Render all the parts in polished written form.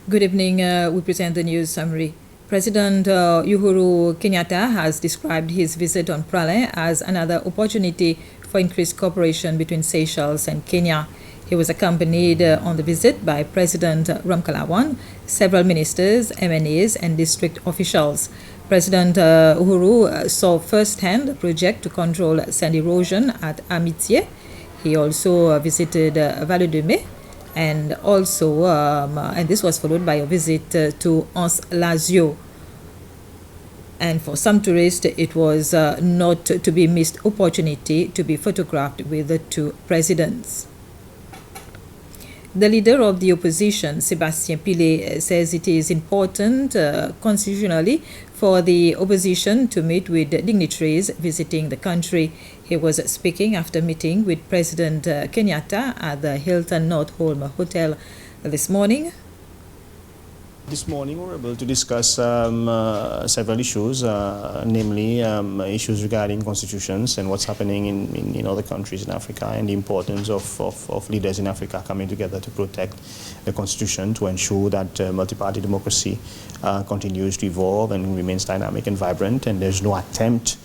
Good evening. We present the news summary. President Uhuru Kenyatta has described his visit on Pralay as another opportunity for increased cooperation between Seychelles and Kenya. He was accompanied on the visit by President Ramkalawan, several ministers, MNAs, and district officials. President Uhuru saw firsthand the project to control sand erosion at Amitié. He also visited Vallée and also, and this was followed by a visit to Anse Lazio. And for some tourists, it was not to be missed opportunity to be photographed with the two presidents. The leader of the opposition, Sébastien Pillay, says it is important constitutionally for the opposition to meet with dignitaries visiting the country. He was speaking after meeting with President Kenyatta at the Hilton North Holm Hotel this morning. This morning we were able to discuss several issues, namely issues regarding constitutions and what's happening in other countries in Africa, and the importance of leaders in Africa coming together to protect the constitution to ensure that multi-party democracy continues to evolve and remains dynamic and vibrant, and there's no attempt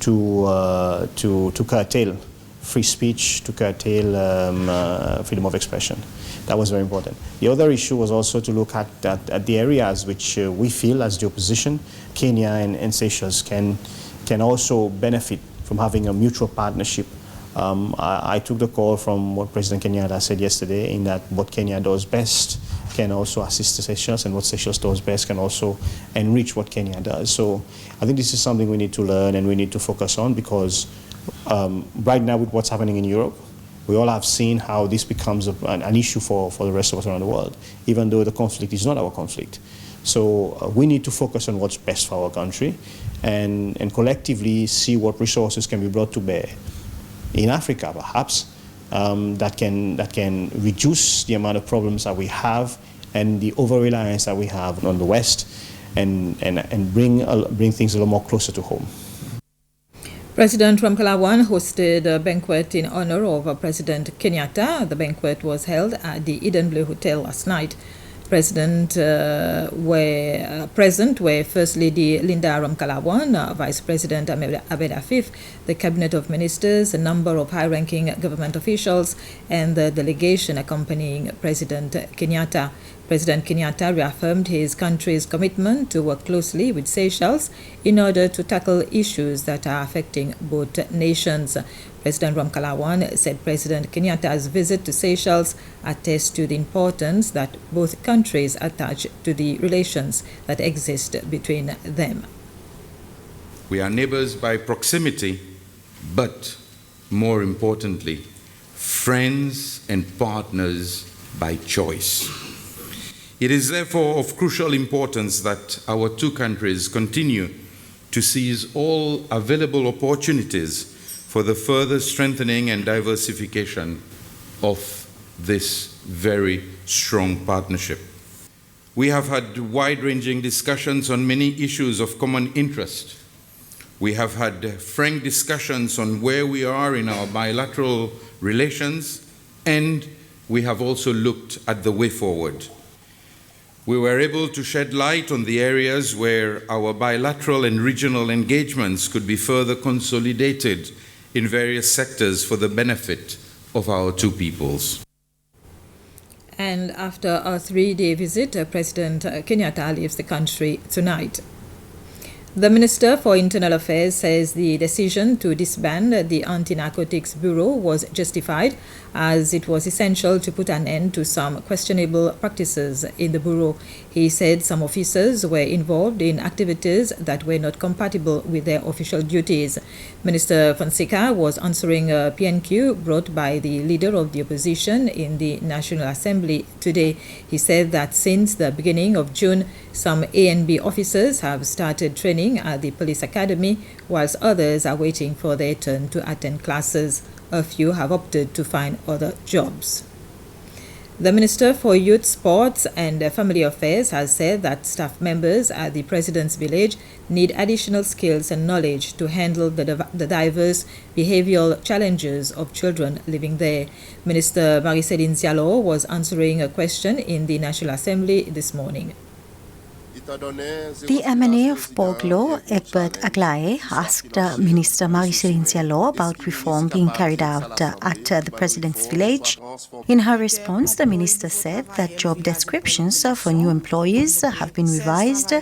to curtail free speech, to curtail freedom of expression. That was very important. The other issue was also to look at the areas which we feel as the opposition, Kenya and Seychelles can also benefit from having a mutual partnership. I took the call from what President Kenyatta said yesterday, in that what Kenya does best can also assist the Seychelles, and what Seychelles does best can also enrich what Kenya does. So I think this is something we need to learn and we need to focus on, because right now with what's happening in Europe, we all have seen how this becomes an issue for the rest of us around the world, even though the conflict is not our conflict. So we need to focus on what's best for our country and collectively see what resources can be brought to bear in Africa, perhaps, that can reduce the amount of problems that we have and the over-reliance that we have on the West, and bring things a little more closer to home. President Ramkalawan hosted a banquet in honor of President Kenyatta. The banquet was held at the Eden Blue Hotel last night. Present were First Lady Linda Ramkalawan, Vice President Abed Afif, the Cabinet of Ministers, a number of high-ranking government officials, and the delegation accompanying President Kenyatta. President Kenyatta reaffirmed his country's commitment to work closely with Seychelles in order to tackle issues that are affecting both nations. President Ramkalawan said President Kenyatta's visit to Seychelles attests to the importance that both countries attach to the relations that exist between them. We are neighbors by proximity, but more importantly, friends and partners by choice. It is therefore of crucial importance that our two countries continue to seize all available opportunities for the further strengthening and diversification of this very strong partnership. We have had wide-ranging discussions on many issues of common interest. We have had frank discussions on where we are in our bilateral relations, and we have also looked at the way forward. We were able to shed light on the areas where our bilateral and regional engagements could be further consolidated in various sectors for the benefit of our two peoples. And after a 3-day visit, President Kenyatta leaves the country tonight. The Minister for Internal Affairs says the decision to disband the Anti-Narcotics Bureau was justified, as it was essential to put an end to some questionable practices in the Bureau. He said some officers were involved in activities that were not compatible with their official duties. Minister Fonseca was answering a PNQ brought by the leader of the opposition in the National Assembly today. He said that since the beginning of June, some ANB officers have started training at the police academy, whilst others are waiting for their turn to attend classes. A few have opted to find other jobs. The Minister for Youth, Sports and Family Affairs has said that staff members at the President's Village need additional skills and knowledge to handle the diverse behavioral challenges of children living there. Minister Marie-Céline Diallo was answering a question in the National Assembly this morning. The MNA of Port-Glo, Egbert Aglaé, asked Minister Marie-Céline Diallo about reform being carried out at the President's Village. In her response, the minister said that job descriptions for new employees have been revised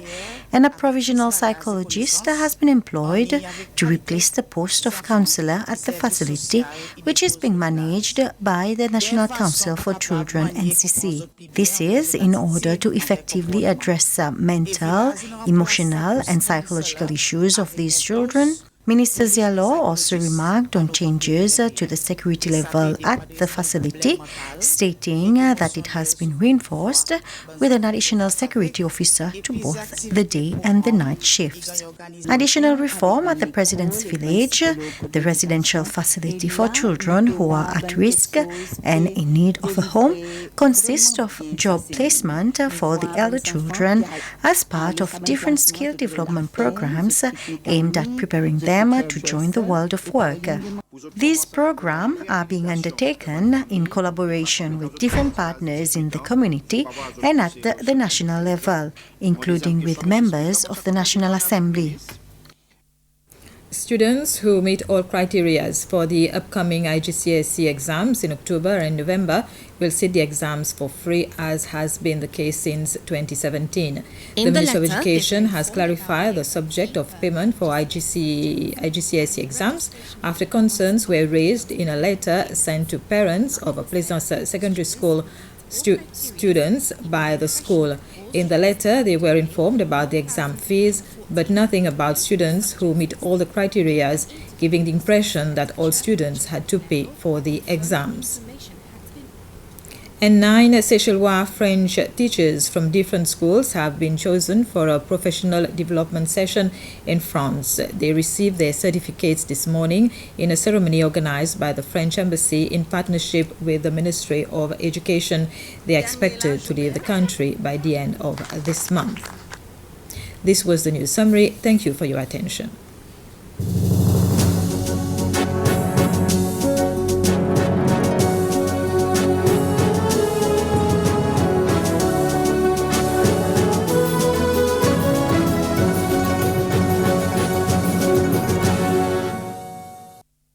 and a provisional psychologist has been employed to replace the post of counsellor at the facility, which is being managed by the National Council for Children, NCC. This is in order to effectively address mental, emotional and psychological issues of these children. Minister Diallo also remarked on changes to the security level at the facility, stating that it has been reinforced with an additional security officer to both the day and the night shifts. Additional reform at the President's Village, the residential facility for children who are at risk and in need of a home, consists of job placement for the elder children as part of different skill development programs aimed at preparing them to join the world of work. These programs are being undertaken in collaboration with different partners in the community and at the national level, including with members of the National Assembly. Students who meet all criteria for the upcoming IGCSE exams in October and November will sit the exams for free, as has been the case since 2017. The Ministry of Education has clarified the subject of payment for IGCSE exams after concerns were raised in a letter sent to parents of a Plaisance Secondary School students by the school. In the letter, they were informed about the exam fees, but nothing about students who meet all the criteria, giving the impression that all students had to pay for the exams. And 9 Seychellois French teachers from different schools have been chosen for a professional development session in France. They received their certificates this morning in a ceremony organized by the French Embassy in partnership with the Ministry of Education. They are expected to leave the country by the end of this month. This was the news summary. Thank you for your attention.